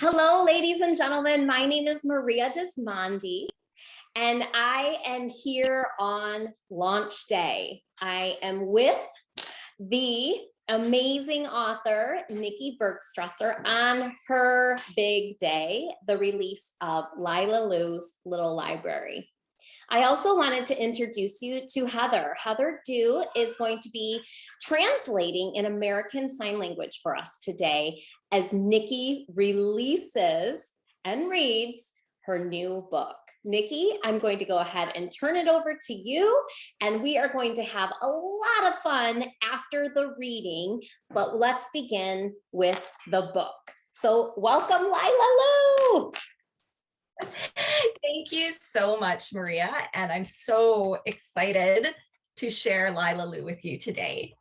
Hello, ladies and gentlemen. My name is Maria Desmondi, and I am here on launch day. I am with the amazing author, Nikki Bergstresser, on her big day, the release of Lila Lou's Little Library. I also wanted to introduce you to Heather. Heather Dew is going to be translating in American Sign Language for us today as Nikki releases and reads her new book. Nikki, I'm going to go ahead and turn it over to you, and we are going to have a lot of fun after the reading, but let's begin with the book. So welcome, Lila Lou. Thank you so much, Maria, and I'm so excited to share Lila Lou with you today.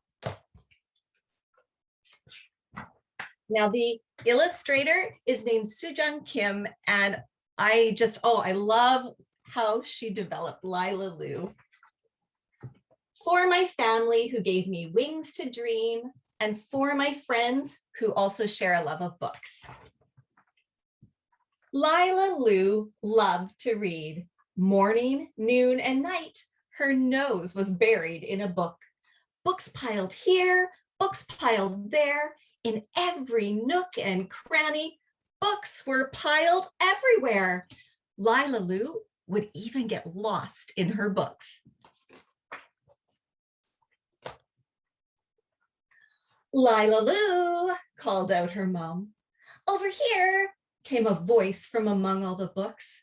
Now, the illustrator is named Sejung Kim, and I love how she developed Lila Lou. For my family who gave me wings to dream, and for my friends who also share a love of books. Lila Lou loved to read. Morning, noon, and night, her nose was buried in a book. Books piled here, books piled there, in every nook and cranny, books were piled everywhere. Lila Lou would even get lost in her books. Lila Lou, called out her mom. Over here, came a voice from among all the books.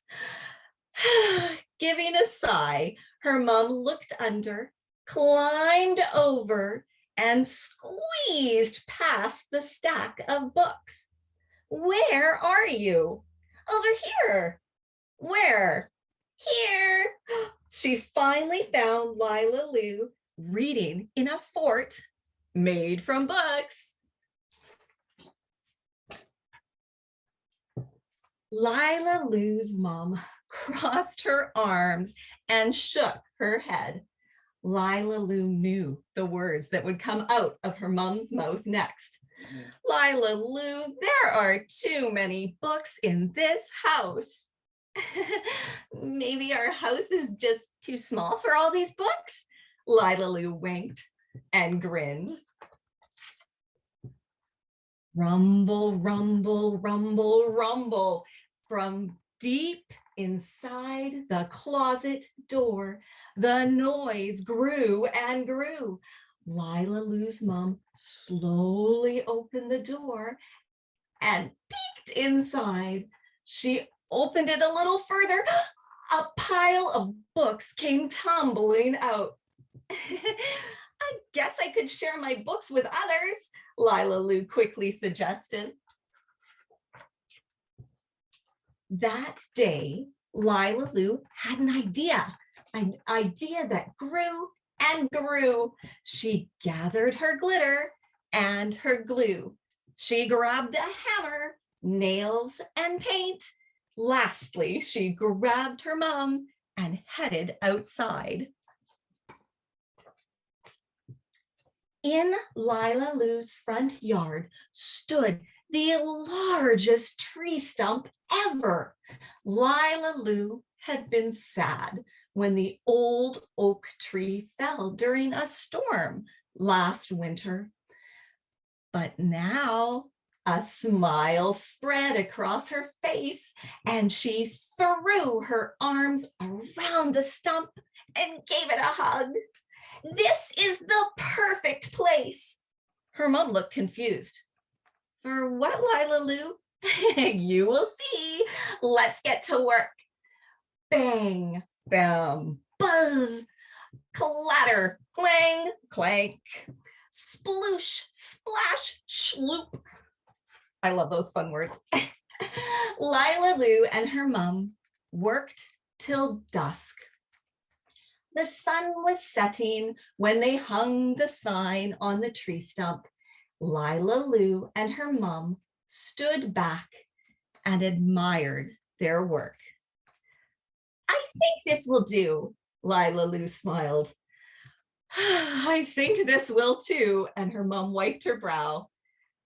Giving a sigh, her mom looked under, climbed over, and squeezed past the stack of books. Where are you? Over here. Where? Here. She finally found Lila Lou reading in a fort made from books. Lila Lou's mom crossed her arms and shook her head. Lila Lou knew the words that would come out of her mom's mouth next. Lila Lou, there are too many books in this house. Maybe our house is just too small for all these books? Lila Lou winked and grinned. Rumble, rumble, rumble, rumble. From deep inside the closet door, the noise grew and grew. Lila Lou's mom slowly opened the door and peeked inside. She opened it a little further. A pile of books came tumbling out. I guess I could share my books with others, Lila Lou quickly suggested. That day, Lila Lou had an idea that grew and grew. She gathered her glitter and her glue. She grabbed a hammer, nails, and paint. Lastly, she grabbed her mom and headed outside. In Lila Lou's front yard stood the largest tree stump ever. Lila Lou had been sad when the old oak tree fell during a storm last winter. But now a smile spread across her face, and she threw her arms around the stump and gave it a hug. This is the perfect place. Her mom looked confused. For what, Lila Lou? You will see. Let's get to work. Bang, bam, buzz, clatter, clang, clank, sploosh, splash, shloop. I love those fun words. Lila Lou and her mom worked till dusk. The sun was setting when they hung the sign on the tree stump. Lila Lou and her mom stood back and admired their work. I think this will do, Lila Lou smiled. I think this will too, and her mom wiped her brow.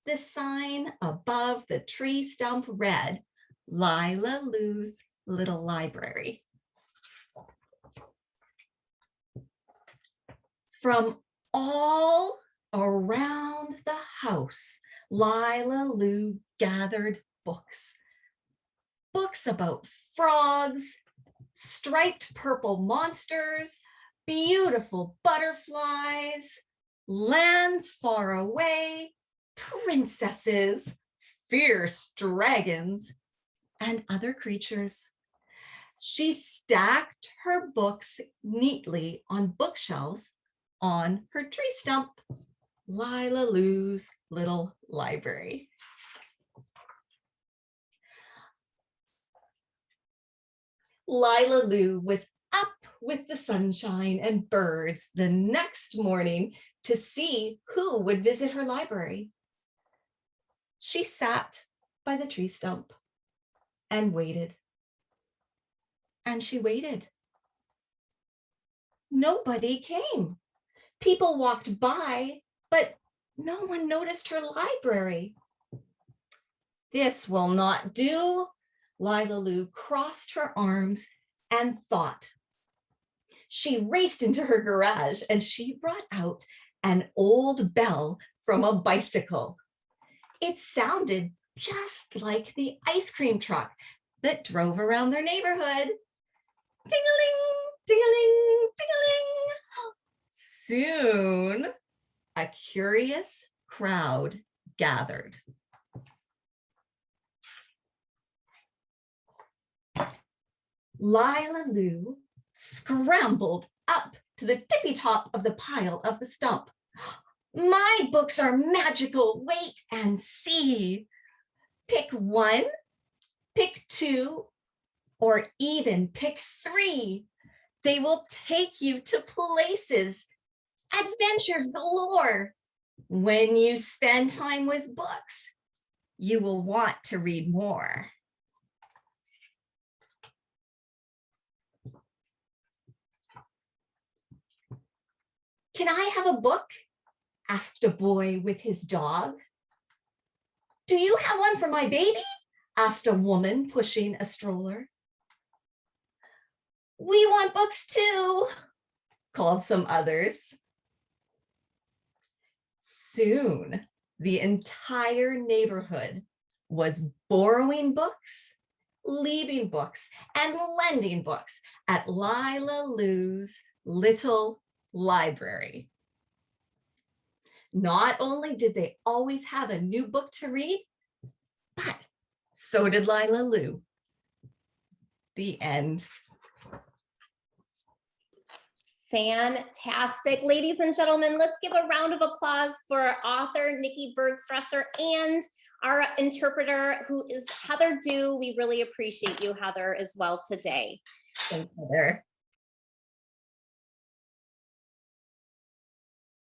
The sign above the tree stump read, Lila Lou's Little Library. From all around the house, Lila Lou gathered books. Books about frogs, striped purple monsters, beautiful butterflies, lands far away, princesses, fierce dragons, and other creatures. She stacked her books neatly on bookshelves on her tree stump, Lila Lou's Little Library. Lila Lou was up with the sunshine and birds the next morning to see who would visit her library. She sat by the tree stump and waited. And she waited. Nobody came. People walked by, but no one noticed her library. This will not do. Lila Lou crossed her arms and thought. She raced into her garage and she brought out an old bell from a bicycle. It sounded just like the ice cream truck that drove around their neighborhood. Ding-a-ling, ding-a-ling, ding-a-ling. Soon, a curious crowd gathered. Lila Lou scrambled up to the tippy top of the pile of the stump. My books are magical. Wait and see. Pick one, pick two, or even pick three. They will take you to places, adventures galore. When you spend time with books, you will want to read more. Can I have a book? Asked a boy with his dog. Do you have one for my baby? Asked a woman pushing a stroller. We want books too, called some others. Soon, the entire neighborhood was borrowing books, leaving books, and lending books at Lila Lou's Little Library. Not only did they always have a new book to read, but so did Lila Lou. The end. Fantastic. Ladies and gentlemen, let's give a round of applause for author Nikki Bergstresser and our interpreter, who is Heather Dew. We really appreciate you, Heather, as well today. Thanks, Heather.